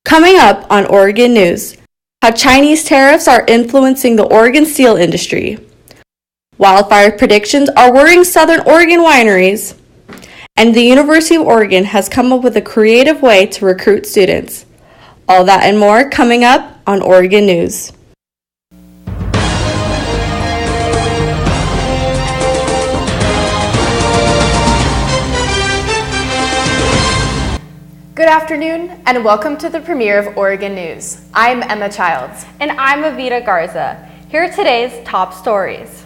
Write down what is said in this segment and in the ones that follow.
Coming up on Oregon News, how Chinese tariffs are influencing the Oregon steel industry. Wildfire predictions are worrying Southern Oregon wineries. And the University of Oregon has come up with a creative way to recruit students. All that and more coming up on Oregon News. Good afternoon and welcome to the premiere of Oregon News. I'm Emma Childs. And I'm Evita Garza. Here are today's top stories.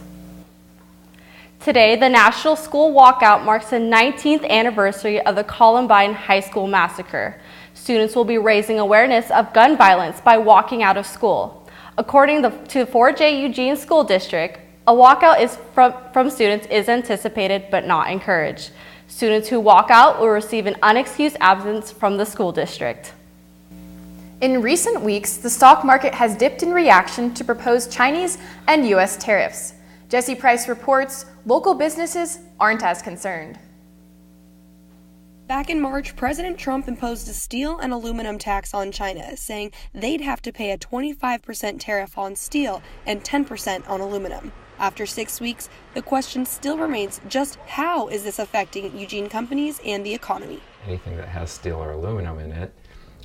Today, the National School Walkout marks the 19th anniversary of the Columbine High School Massacre. Students will be raising awareness of gun violence by walking out of school. According to 4J Eugene School District, a walkout from students is anticipated but not encouraged. Students who walk out will receive an unexcused absence from the school district. In recent weeks, the stock market has dipped in reaction to proposed Chinese and U.S. tariffs. Jesse Price reports local businesses aren't as concerned. Back in March, President Trump imposed a steel and aluminum tax on China, saying they'd have to pay a 25% tariff on steel and 10% on aluminum. After 6 weeks, the question still remains just how is this affecting Eugene companies and the economy? Anything that has steel or aluminum in it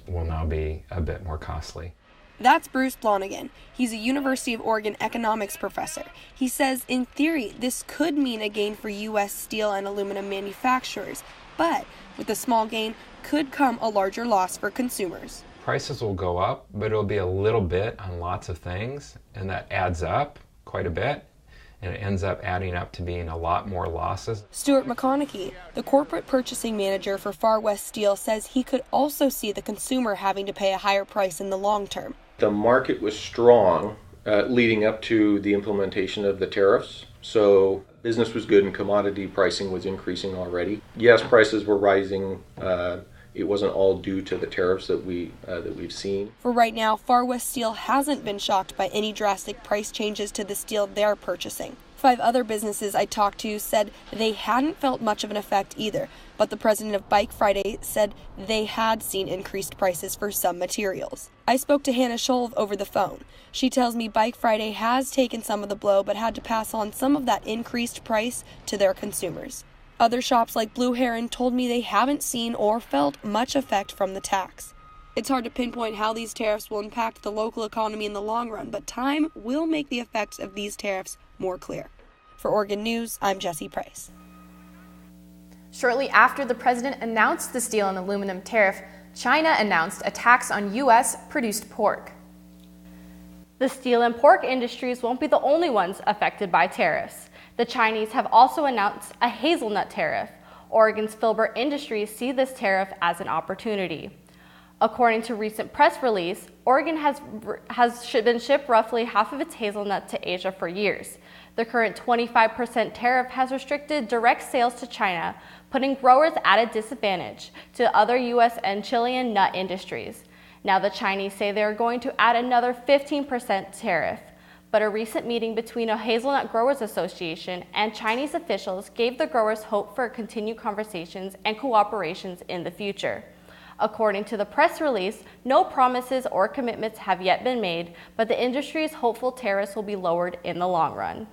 will now be a bit more costly. That's Bruce Blonigan. He's a University of Oregon economics professor. He says, in theory, this could mean a gain for U.S. steel and aluminum manufacturers, but with a small gain could come a larger loss for consumers. Prices will go up, but it'll be a little bit on lots of things, and that adds up quite a bit. And it ends up adding up to being a lot more losses. Stuart McConaughey, the corporate purchasing manager for Far West Steel, says he could also see the consumer having to pay a higher price in the long term. The market was strong leading up to the implementation of the tariffs, so business was good and commodity pricing was increasing already. Yes, prices were rising. It wasn't all due to the tariffs that we've seen. For right now, Far West Steel hasn't been shocked by any drastic price changes to the steel they're purchasing. 5 other businesses I talked to said they hadn't felt much of an effect either, but the president of Bike Friday said they had seen increased prices for some materials. I spoke to Hannah Scholv over the phone. She tells me Bike Friday has taken some of the blow but had to pass on some of that increased price to their consumers. Other shops like Blue Heron told me they haven't seen or felt much effect from the tax. It's hard to pinpoint how these tariffs will impact the local economy in the long run, but time will make the effects of these tariffs more clear. For Oregon News, I'm Jesse Price. Shortly after the president announced the steel and aluminum tariff, China announced a tax on U.S. produced pork. The steel and pork industries won't be the only ones affected by tariffs. The Chinese have also announced a hazelnut tariff. Oregon's Filbert Industries see this tariff as an opportunity. According to recent press release, Oregon has been shipped roughly half of its hazelnut to Asia for years. The current 25% tariff has restricted direct sales to China, putting growers at a disadvantage to other U.S. and Chilean nut industries. Now the Chinese say they are going to add another 15% tariff. But a recent meeting between a Hazelnut Growers Association and Chinese officials gave the growers hope for continued conversations and cooperations in the future. According to the press release, no promises or commitments have yet been made, but the industry is hopeful tariffs will be lowered in the long run.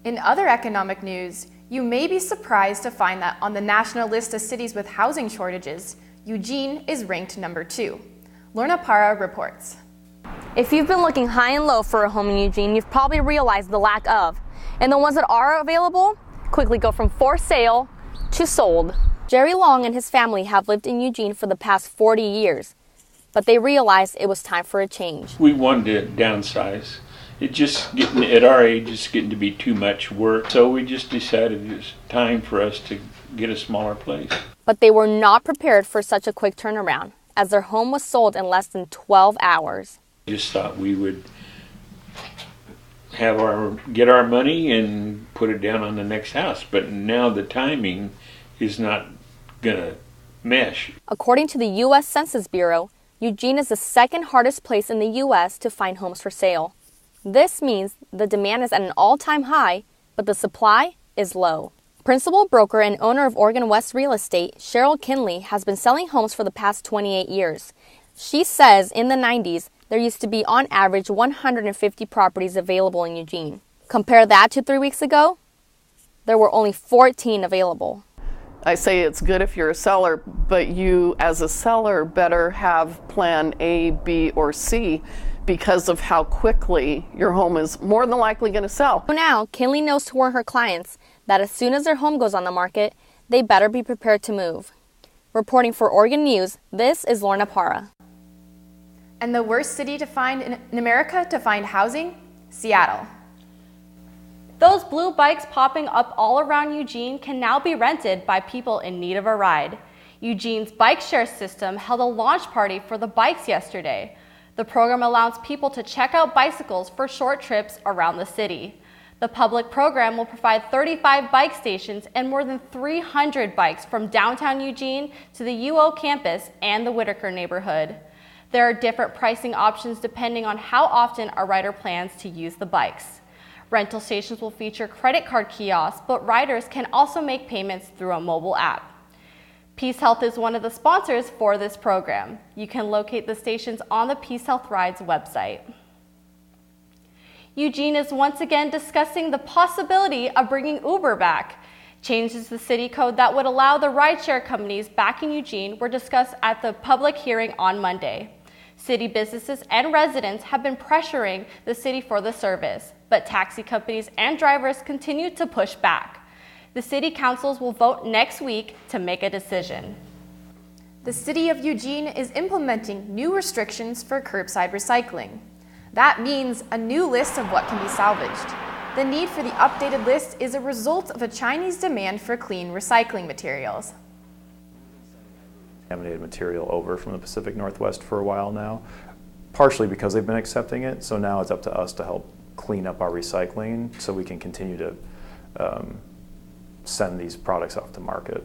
In other economic news, you may be surprised to find that on the national list of cities with housing shortages, Eugene is ranked number 2. Lorna Parra reports. If you've been looking high and low for a home in Eugene, you've probably realized the lack of. And the ones that are available quickly go from for sale to sold. Jerry Long and his family have lived in Eugene for the past 40 years, but they realized it was time for a change. We wanted to downsize. At our age, it's getting to be too much work. So we just decided it was time for us to get a smaller place. But they were not prepared for such a quick turnaround, as their home was sold in less than 12 hours. Just thought we would get our money and put it down on the next house. But now the timing is not gonna mesh. According to the U.S. Census Bureau, Eugene is the second hardest place in the U.S. to find homes for sale. This means the demand is at an all-time high, but the supply is low. Principal broker and owner of Oregon West Real Estate, Cheryl Kinley, has been selling homes for the past 28 years. She says in the 90s, there used to be on average 150 properties available in Eugene. Compare that to 3 weeks ago, there were only 14 available. I say it's good if you're a seller, but you as a seller better have plan A, B, or C because of how quickly your home is more than likely going to sell. Now, Kinley knows to warn her clients that as soon as their home goes on the market, they better be prepared to move. Reporting for Oregon News, this is Lorna Parra. And the worst city to find in America to find housing? Seattle. Those blue bikes popping up all around Eugene can now be rented by people in need of a ride. Eugene's bike share system held a launch party for the bikes yesterday. The program allows people to check out bicycles for short trips around the city. The public program will provide 35 bike stations and more than 300 bikes from downtown Eugene to the UO campus and the Whitaker neighborhood. There are different pricing options depending on how often a rider plans to use the bikes. Rental stations will feature credit card kiosks, but riders can also make payments through a mobile app. Peace Health is one of the sponsors for this program. You can locate the stations on the Peace Health Rides website. Eugene is once again discussing the possibility of bringing Uber back. Changes to the city code that would allow the rideshare companies back in Eugene were discussed at the public hearing on Monday. City businesses and residents have been pressuring the city for the service, but taxi companies and drivers continue to push back. The city councils will vote next week to make a decision. The city of Eugene is implementing new restrictions for curbside recycling. That means a new list of what can be salvaged. The need for the updated list is a result of a Chinese demand for clean recycling materials. Contaminated material over from the Pacific Northwest for a while now, partially because they've been accepting it. So now it's up to us to help clean up our recycling so we can continue to send these products off to market.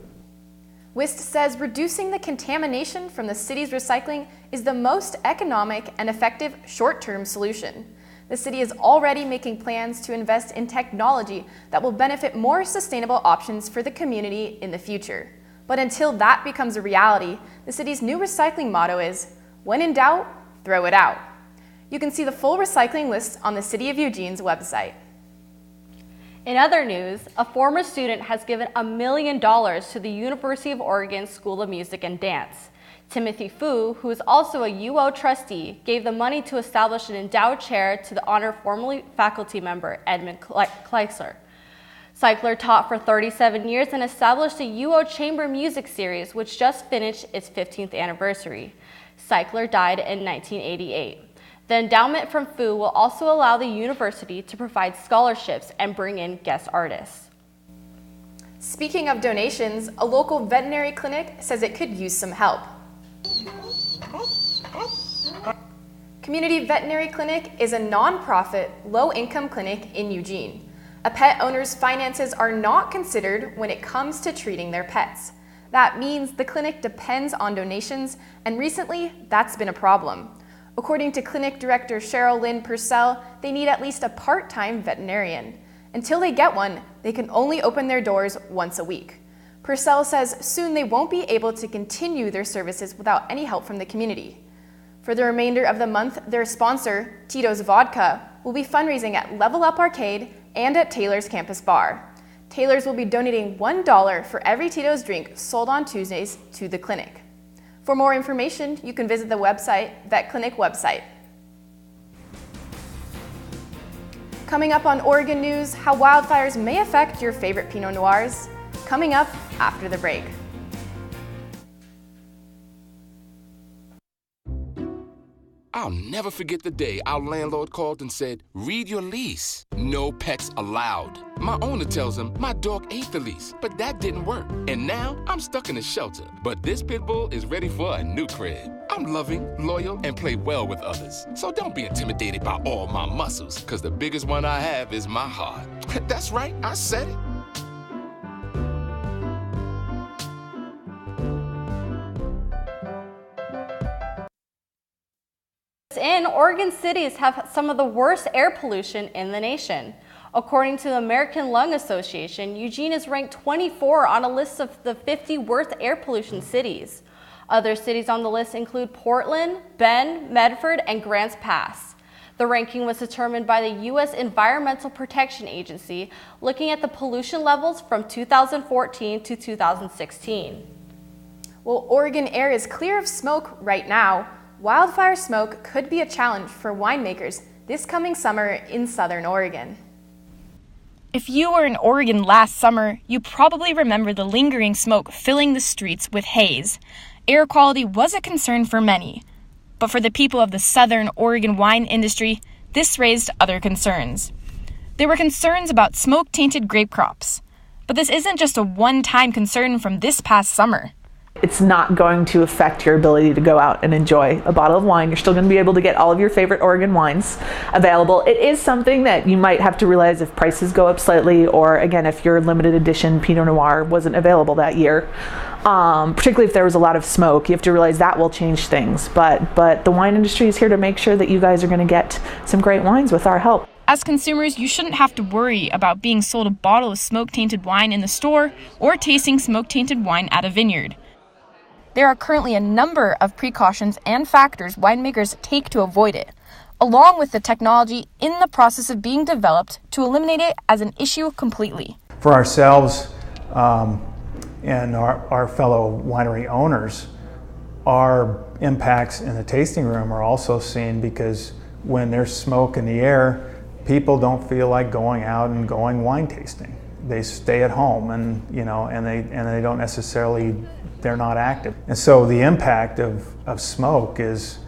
WIST says reducing the contamination from the city's recycling is the most economic and effective short-term solution. The city is already making plans to invest in technology that will benefit more sustainable options for the community in the future. But until that becomes a reality, the city's new recycling motto is, when in doubt, throw it out. You can see the full recycling list on the City of Eugene's website. In other news, a former student has given $1 million to the University of Oregon School of Music and Dance. Timothy Fu, who is also a UO trustee, gave the money to establish an endowed chair to the honor former faculty member Edmund Kleisler. Cycler taught for 37 years and established a UO Chamber Music Series, which just finished its 15th anniversary. Cycler died in 1988. The endowment from Fu will also allow the university to provide scholarships and bring in guest artists. Speaking of donations, a local veterinary clinic says it could use some help. Community Veterinary Clinic is a nonprofit, low-income clinic in Eugene. A pet owner's finances are not considered when it comes to treating their pets. That means the clinic depends on donations, and recently that's been a problem. According to clinic director Cheryl Lynn Purcell, they need at least a part-time veterinarian. Until they get one, they can only open their doors once a week. Purcell says soon they won't be able to continue their services without any help from the community. For the remainder of the month, their sponsor, Tito's Vodka, will be fundraising at Level Up Arcade and at Taylor's Campus Bar. Taylor's will be donating $1 for every Tito's drink sold on Tuesdays to the clinic. For more information, you can visit the Vet Clinic website. Coming up on Oregon News, how wildfires may affect your favorite Pinot Noirs. Coming up after the break. I'll never forget the day our landlord called and said, read your lease. No pets allowed. My owner tells him my dog ate the lease, but that didn't work. And now I'm stuck in a shelter. But this pit bull is ready for a new crib. I'm loving, loyal, and play well with others. So don't be intimidated by all my muscles, because the biggest one I have is my heart. That's right, I said it. In Oregon cities have some of the worst air pollution in the nation. According to the American Lung Association, Eugene is ranked 24 on a list of the 50 worst air pollution cities. Other cities on the list include Portland, Bend, Medford, and Grants Pass. The ranking was determined by the U.S. Environmental Protection Agency, looking at the pollution levels from 2014 to 2016. While Oregon air is clear of smoke right now, wildfire smoke could be a challenge for winemakers this coming summer in Southern Oregon. If you were in Oregon last summer, you probably remember the lingering smoke filling the streets with haze. Air quality was a concern for many. But for the people of the Southern Oregon wine industry, this raised other concerns. There were concerns about smoke-tainted grape crops. But this isn't just a one-time concern from this past summer. It's not going to affect your ability to go out and enjoy a bottle of wine. You're still going to be able to get all of your favorite Oregon wines available. It is something that you might have to realize if prices go up slightly, or again, if your limited edition Pinot Noir wasn't available that year. Particularly if there was a lot of smoke, you have to realize that will change things. But the wine industry is here to make sure that you guys are going to get some great wines with our help. As consumers, you shouldn't have to worry about being sold a bottle of smoke-tainted wine in the store or tasting smoke-tainted wine at a vineyard. There are currently a number of precautions and factors winemakers take to avoid it, along with the technology in the process of being developed to eliminate it as an issue completely. For ourselves and our fellow winery owners, our impacts in the tasting room are also seen because when there's smoke in the air, people don't feel like going out and going wine tasting. They stay at home and they don't necessarily, they're not active. And so the impact of smoke is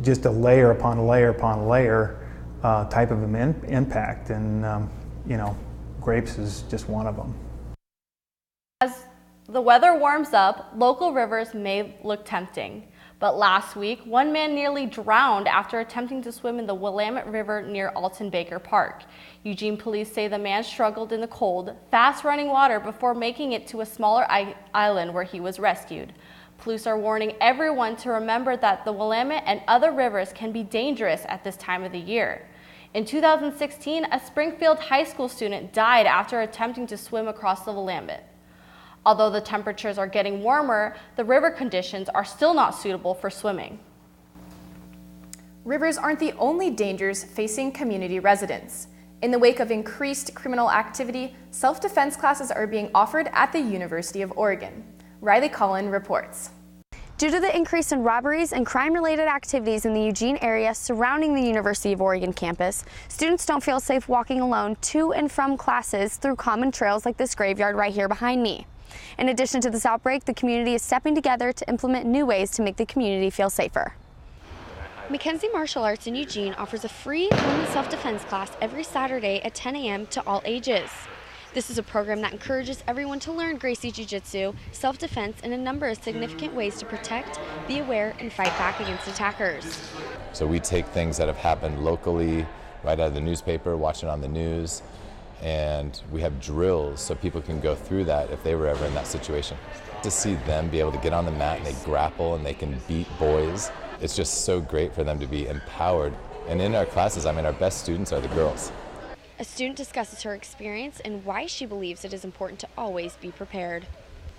just a layer upon layer upon layer type of an impact, and grapes is just one of them. As the weather warms up, local rivers may look tempting. But last week, one man nearly drowned after attempting to swim in the Willamette River near Alton Baker Park. Eugene police say the man struggled in the cold, fast-running water before making it to a smaller island where he was rescued. Police are warning everyone to remember that the Willamette and other rivers can be dangerous at this time of the year. In 2016, a Springfield high school student died after attempting to swim across the Willamette. Although the temperatures are getting warmer, the river conditions are still not suitable for swimming. Rivers aren't the only dangers facing community residents. In the wake of increased criminal activity, self-defense classes are being offered at the University of Oregon. Riley Collin reports. Due to the increase in robberies and crime-related activities in the Eugene area surrounding the University of Oregon campus, students don't feel safe walking alone to and from classes through common trails like this graveyard right here behind me. In addition to this outbreak, the community is stepping together to implement new ways to make the community feel safer. Mackenzie Martial Arts in Eugene offers a free home and self-defense class every Saturday at 10 a.m. to all ages. This is a program that encourages everyone to learn Gracie Jiu-Jitsu, self-defense, and a number of significant ways to protect, be aware, and fight back against attackers. So we take things that have happened locally, right out of the newspaper, watch it on the news, and we have drills so people can go through that if they were ever in that situation. To see them be able to get on the mat and they grapple and they can beat boys, it's just so great for them to be empowered. And in our classes, our best students are the girls. A student discusses her experience and why she believes it is important to always be prepared.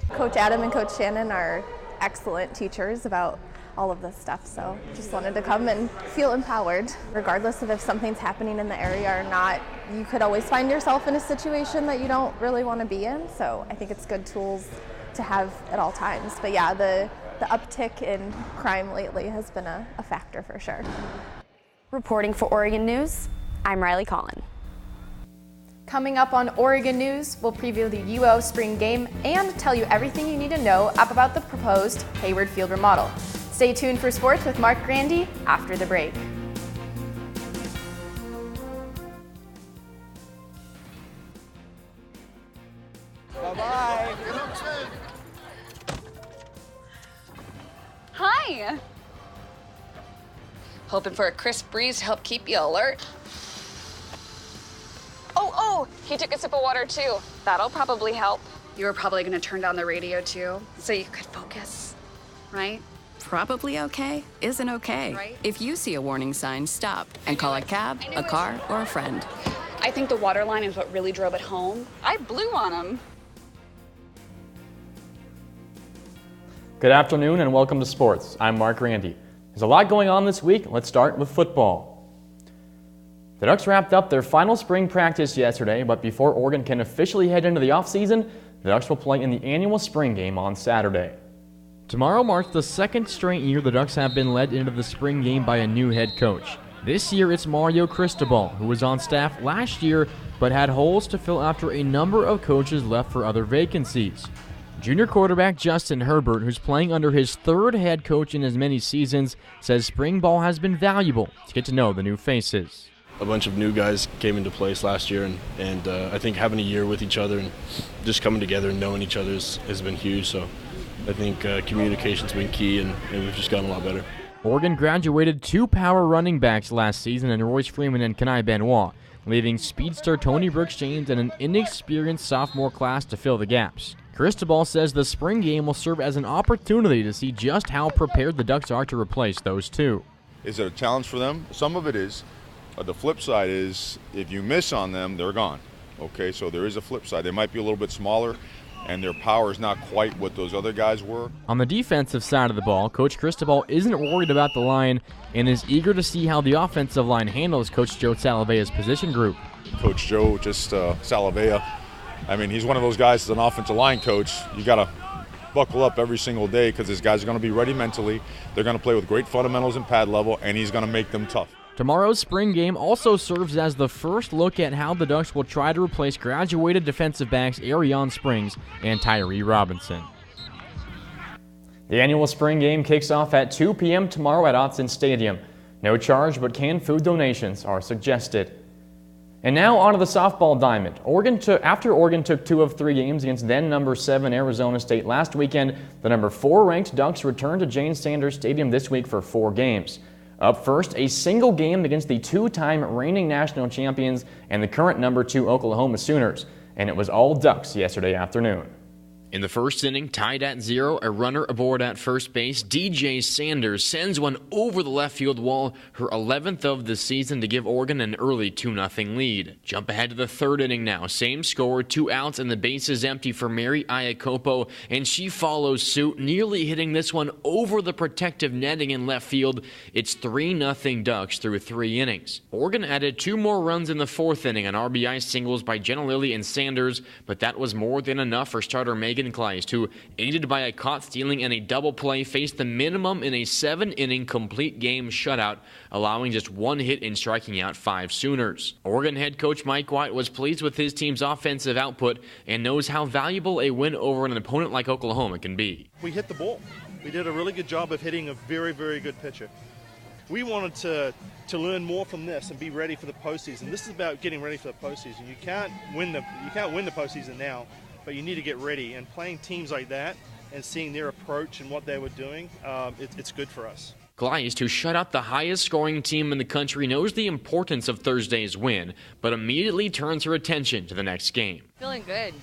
Coach Adam and Coach Shannon are excellent teachers about all of this stuff, so just wanted to come and feel empowered. Regardless of if something's happening in the area or not, you could always find yourself in a situation that you don't really want to be in, so I think it's good tools to have at all times. But yeah, the uptick in crime lately has been a factor for sure. Reporting for Oregon News, I'm Riley Collin. Coming up on Oregon News, we'll preview the UO spring game and tell you everything you need to know about the proposed Hayward Field remodel. Stay tuned for sports with Marc Grandy after the break. Bye-bye. Hi. Hoping for a crisp breeze to help keep you alert. Oh, he took a sip of water too. That'll probably help. You were probably going to turn down the radio too, so you could focus, right? Probably okay isn't okay. Right. If you see a warning sign, stop and call a cab, a car, or a friend. I think the water line is what really drove it home. I blew on him. Good afternoon and welcome to sports. I'm Marc Randy. There's a lot going on this week. Let's start with football. The Ducks wrapped up their final spring practice yesterday, but before Oregon can officially head into the offseason, the Ducks will play in the annual spring game on Saturday. Tomorrow marks the second straight year the Ducks have been led into the spring game by a new head coach. This year it's Mario Cristobal, who was on staff last year but had holes to fill after a number of coaches left for other vacancies. Junior quarterback Justin Herbert, who's playing under his third head coach in as many seasons, says spring ball has been valuable to get to know the new faces. A bunch of new guys came into place last year, and I think having a year with each other and just coming together and knowing each other has been huge. So I think communication's been key, and we've just gotten a lot better. Oregon graduated 2 power running backs last season in Royce Freeman and Kenai Benoit, leaving speedster Tony Brooks James and an inexperienced sophomore class to fill the gaps. Cristobal says the spring game will serve as an opportunity to see just how prepared the Ducks are to replace those two. Is it a challenge for them? Some of it is. The flip side is if you miss on them, they're gone. Okay, so there is a flip side. They might be a little bit smaller, and their power is not quite what those other guys were. On the defensive side of the ball, Coach Cristobal isn't worried about the line and is eager to see how the offensive line handles Coach Joe Salavea's position group. Coach Joe, Salavea, I mean, he's one of those guys as an offensive line coach. You got to buckle up every single day because these guys are going to be ready mentally. They're going to play with great fundamentals and pad level, and he's going to make them tough. Tomorrow's spring game also serves as the first look at how the Ducks will try to replace graduated defensive backs Arion Springs and Tyree Robinson. The annual spring game kicks off at 2 p.m. tomorrow at Autzen Stadium. No charge, but canned food donations are suggested. And now on to the softball diamond. After Oregon took 2 of 3 games against then number 7 Arizona State last weekend, the number 4 ranked Ducks returned to Jane Sanders Stadium this week for 4 games. Up first, a single game against the 2-time reigning national champions and the current number 2 Oklahoma Sooners, and it was all Ducks yesterday afternoon. In the first inning, tied at 0, a runner aboard at first base, DJ Sanders sends one over the left field wall, her 11th of the season, to give Oregon an early 2-0 lead. Jump ahead to the third inning now. Same score, 2 outs, and the base is empty for Mary Iacopo, and she follows suit, nearly hitting this one over the protective netting in left field. It's 3-0 Ducks through 3 innings. Oregon added 2 more runs in the fourth inning on RBI singles by Jenna Lilly and Sanders, but that was more than enough for starter Megan Kleist, who, aided by a caught stealing and a double play, faced the minimum in a 7-inning complete game shutout, allowing just 1 hit and striking out 5 Sooners. Oregon head coach Mike White was pleased with his team's offensive output and knows how valuable a win over an opponent like Oklahoma can be. We hit the ball. We did a really good job of hitting a very, very good pitcher. We wanted to learn more from this and be ready for the postseason. This is about getting ready for the postseason. You can't win the postseason now, but you need to get ready. And playing teams like that and seeing their approach and what they were doing, it's good for us. Kleist, who shut out the highest scoring team in the country, knows the importance of Thursday's win, but immediately turns her attention to the next game. Feeling good,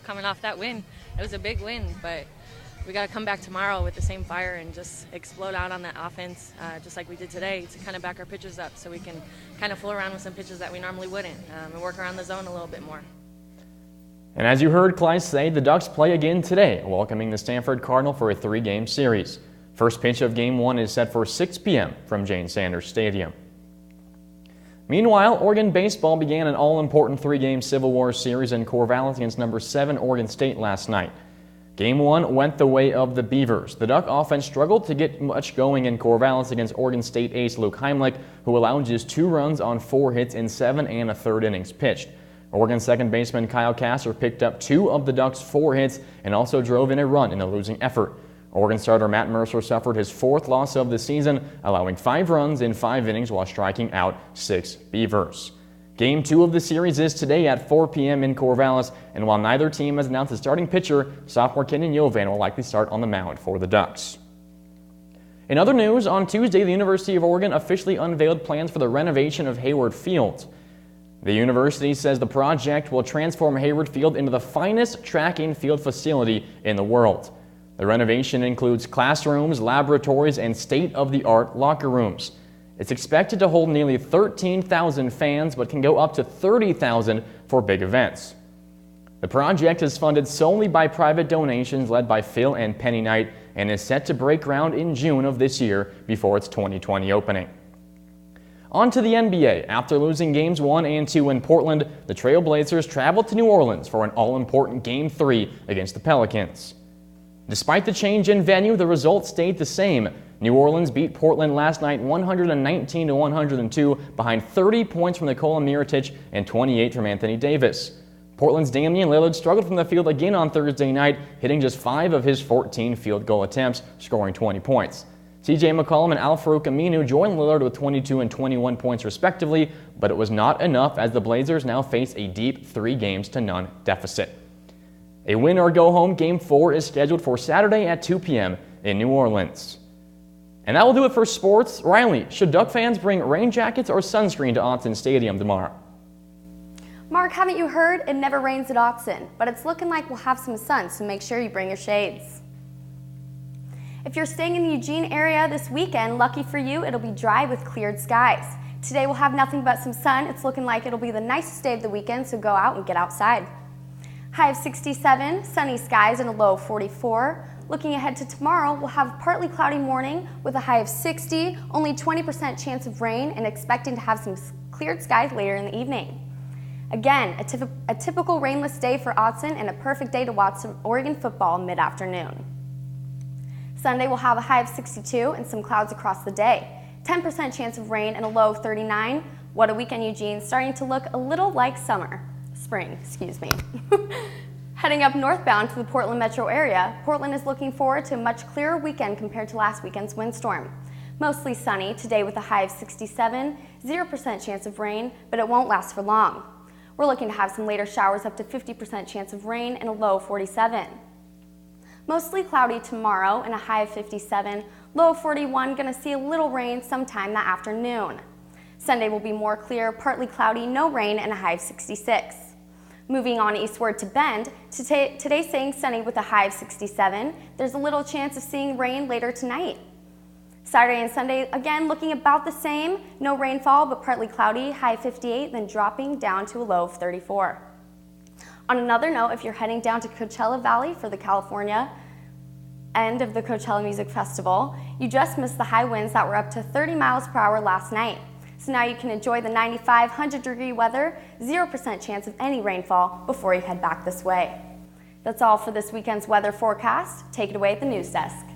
coming off that win. It was a big win, but we got to come back tomorrow with the same fire and just explode out on that offense, just like we did today, to kind of back our pitchers up so we can kind of fool around with some pitches that we normally wouldn't and work around the zone a little bit more. And as you heard Kleist say, the Ducks play again today, welcoming the Stanford Cardinal for a 3-game series. First pitch of Game 1 is set for 6 p.m. from Jane Sanders Stadium. Meanwhile, Oregon baseball began an all-important 3-game Civil War series in Corvallis against number 7 Oregon State last night. Game 1 went the way of the Beavers. The Duck offense struggled to get much going in Corvallis against Oregon State ace Luke Heimlich, who allowed just 2 runs on 4 hits in 7 1/3 innings pitched. Oregon second baseman Kyle Kasser picked up 2 of the Ducks' 4 hits and also drove in a run in a losing effort. Oregon starter Matt Mercer suffered his 4th loss of the season, allowing 5 runs in 5 innings while striking out 6 Beavers. Game 2 of the series is today at 4 p.m. in Corvallis, and while neither team has announced a starting pitcher, sophomore Kenyon Yovan will likely start on the mound for the Ducks. In other news, on Tuesday, the University of Oregon officially unveiled plans for the renovation of Hayward Field. The university says the project will transform Hayward Field into the finest track and field facility in the world. The renovation includes classrooms, laboratories, and state-of-the-art locker rooms. It's expected to hold nearly 13,000 fans, but can go up to 30,000 for big events. The project is funded solely by private donations led by Phil and Penny Knight and is set to break ground in June of this year before its 2020 opening. On to the NBA. After losing games 1 and 2 in Portland, the Trail Blazers traveled to New Orleans for an all-important Game 3 against the Pelicans. Despite the change in venue, the result stayed the same. New Orleans beat Portland last night 119-102 behind 30 points from Nikola Mirotic and 28 from Anthony Davis. Portland's Damian Lillard struggled from the field again on Thursday night, hitting just 5 of his 14 field goal attempts, scoring 20 points. CJ McCollum and Al-Farouq Aminu joined Lillard with 22 and 21 points respectively, but it was not enough as the Blazers now face a deep 3-0 deficit. A win or go home Game 4 is scheduled for Saturday at 2 p.m. in New Orleans. And that will do it for sports. Riley, should Duck fans bring rain jackets or sunscreen to Autzen Stadium tomorrow? Mark, haven't you heard? It never rains at Autzen, but it's looking like we'll have some sun, so make sure you bring your shades. If you're staying in the Eugene area this weekend, lucky for you, it'll be dry with cleared skies. Today we'll have nothing but some sun. It's looking like it'll be the nicest day of the weekend, so go out and get outside. High of 67, sunny skies and a low of 44. Looking ahead to tomorrow, we'll have a partly cloudy morning with a high of 60, only 20% chance of rain, and expecting to have some cleared skies later in the evening. Again, a typical rainless day for Autzen and a perfect day to watch some Oregon football mid-afternoon. Sunday will have a high of 62 and some clouds across the day. 10% chance of rain and a low of 39. What a weekend, Eugene, starting to look a little like spring, excuse me. Heading up northbound to the Portland metro area, Portland is looking forward to a much clearer weekend compared to last weekend's windstorm. Mostly sunny today with a high of 67, 0% chance of rain, but it won't last for long. We're looking to have some later showers up to 50% chance of rain and a low of 47. Mostly cloudy tomorrow and a high of 57, low of 41, going to see a little rain sometime that afternoon. Sunday will be more clear, partly cloudy, no rain, and a high of 66. Moving on eastward to Bend, today staying sunny with a high of 67. There's a little chance of seeing rain later tonight. Saturday and Sunday, again, looking about the same. No rainfall, but partly cloudy, high of 58, then dropping down to a low of 34. On another note, if you're heading down to Coachella Valley for the California end of the Coachella Music Festival, you just missed the high winds that were up to 30 miles per hour last night. So now you can enjoy the 95, 100-degree weather, 0% chance of any rainfall before you head back this way. That's all for this weekend's weather forecast. Take it away at the news desk.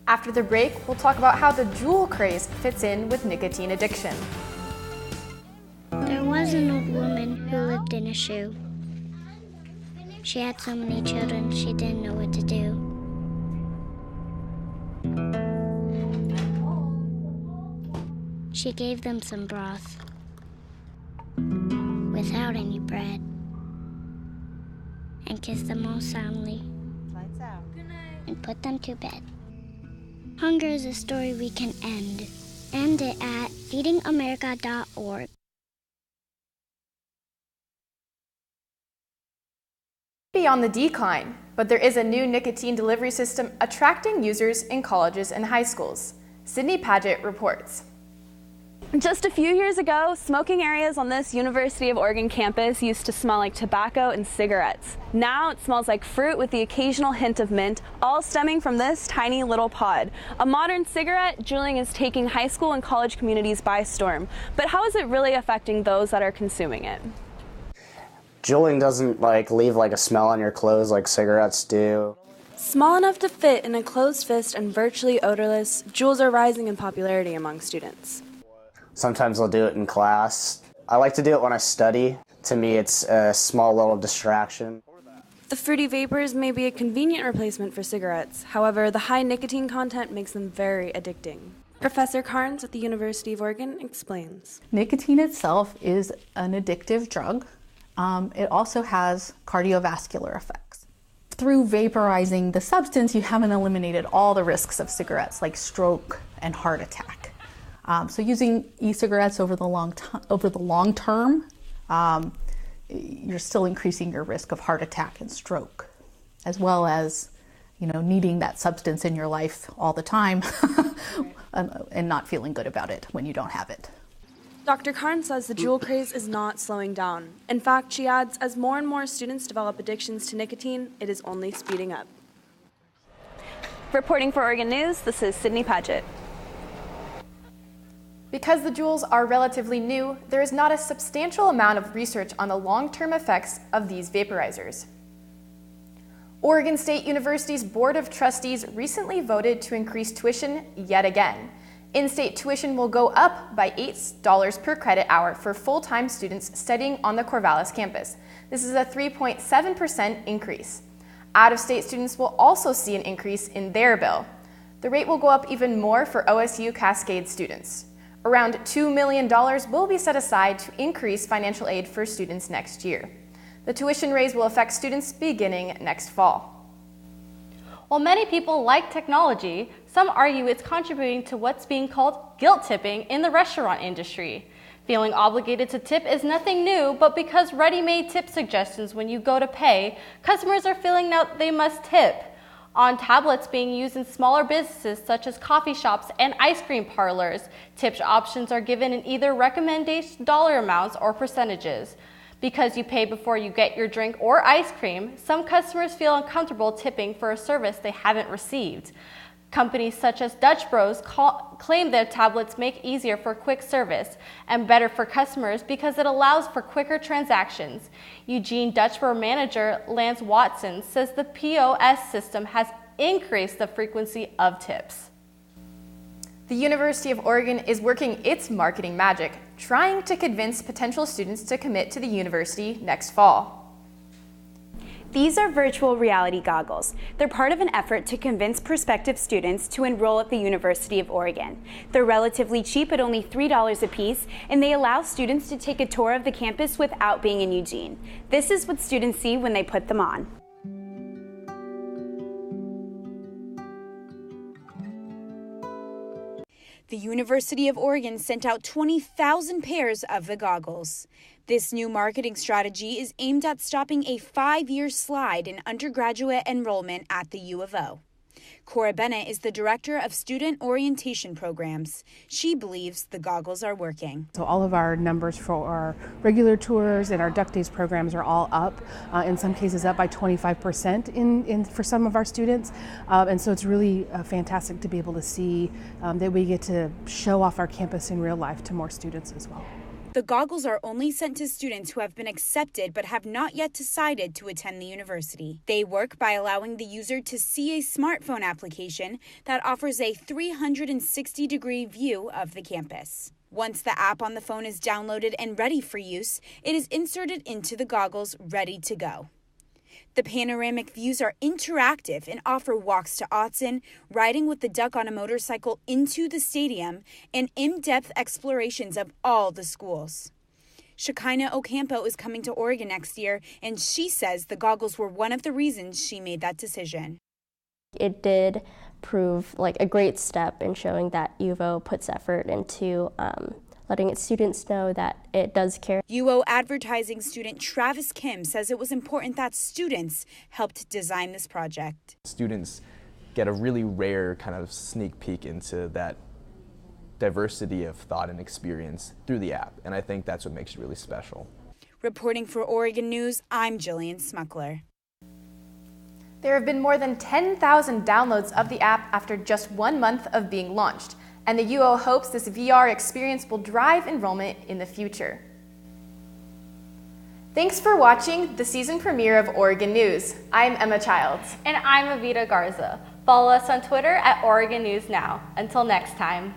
After the break, we'll talk about how the jewel craze fits in with nicotine addiction. There was an old woman who lived in a shoe. She had so many children, she didn't know what to do. She gave them some broth without any bread and kissed them all soundly and put them to bed. Hunger is a story we can end. End it at feedingamerica.org. Be on the decline, but there is a new nicotine delivery system attracting users in colleges and high schools. Sydney Paget reports. Just a few years ago, smoking areas on this University of Oregon campus used to smell like tobacco and cigarettes. Now it smells like fruit with the occasional hint of mint, all stemming from this tiny little pod. A modern cigarette, Jillian is taking high school and college communities by storm. But how is it really affecting those that are consuming it? Jillian doesn't leave a smell on your clothes like cigarettes do. Small enough to fit in a closed fist and virtually odorless, Juuls are rising in popularity among students. Sometimes I'll do it in class. I like to do it when I study. To me, it's a small little distraction. The fruity vapors may be a convenient replacement for cigarettes. However, the high nicotine content makes them very addicting. Professor Carnes at the University of Oregon explains. Nicotine itself is an addictive drug. It also has cardiovascular effects. Through vaporizing the substance, you haven't eliminated all the risks of cigarettes like stroke and heart attack. So using e-cigarettes over the long term, you're still increasing your risk of heart attack and stroke, as well as needing that substance in your life all the time and not feeling good about it when you don't have it. Dr. Karn says the Juul craze is not slowing down. In fact, she adds, as more and more students develop addictions to nicotine, it is only speeding up. Reporting for Oregon News, this is Sydney Padgett. Because the Juuls are relatively new, there is not a substantial amount of research on the long-term effects of these vaporizers. Oregon State University's Board of Trustees recently voted to increase tuition yet again. In-state tuition will go up by $8 per credit hour for full-time students studying on the Corvallis campus. This is a 3.7% increase. Out-of-state students will also see an increase in their bill. The rate will go up even more for OSU Cascade students. Around $2 million will be set aside to increase financial aid for students next year. The tuition raise will affect students beginning next fall. While many people like technology, some argue it's contributing to what's being called guilt tipping in the restaurant industry. Feeling obligated to tip is nothing new, but because ready-made tip suggestions when you go to pay, customers are feeling now they must tip. On tablets being used in smaller businesses such as coffee shops and ice cream parlors, tip options are given in either recommended dollar amounts or percentages. Because you pay before you get your drink or ice cream, some customers feel uncomfortable tipping for a service they haven't received. Companies such as Dutch Bros claim their tablets make easier for quick service and better for customers because it allows for quicker transactions. Eugene Dutch Bro manager Lance Watson says the POS system has increased the frequency of tips. The University of Oregon is working its marketing magic, trying to convince potential students to commit to the university next fall. These are virtual reality goggles. They're part of an effort to convince prospective students to enroll at the University of Oregon. They're relatively cheap at only $3 a piece, and they allow students to take a tour of the campus without being in Eugene. This is what students see when they put them on. The University of Oregon sent out 20,000 pairs of the goggles. This new marketing strategy is aimed at stopping a 5-year slide in undergraduate enrollment at the U of O. Cora Bennett is the director of student orientation programs. She believes the goggles are working. So all of our numbers for our regular tours and our Duck Days programs are all up, in some cases up by 25% for some of our students. And so it's really fantastic to be able to see that we get to show off our campus in real life to more students as well. The goggles are only sent to students who have been accepted but have not yet decided to attend the university. They work by allowing the user to see a smartphone application that offers a 360-degree view of the campus. Once the app on the phone is downloaded and ready for use, it is inserted into the goggles ready to go. The panoramic views are interactive and offer walks to Autzen, riding with the duck on a motorcycle into the stadium, and in-depth explorations of all the schools. Shekinah Ocampo is coming to Oregon next year, and she says the goggles were one of the reasons she made that decision. It did prove like a great step in showing that U of O puts effort into letting its students know that it does care. UO advertising student Travis Kim says it was important that students helped design this project. Students get a really rare kind of sneak peek into that diversity of thought and experience through the app, and I think that's what makes it really special. Reporting for Oregon News, I'm Jillian Smuckler. There have been more than 10,000 downloads of the app after just 1 month of being launched, and the UO hopes this VR experience will drive enrollment in the future. Thanks for watching the season premiere of Oregon News. I'm Emma Childs. And I'm Evita Garza. Follow us on Twitter at Oregon News Now. Until next time.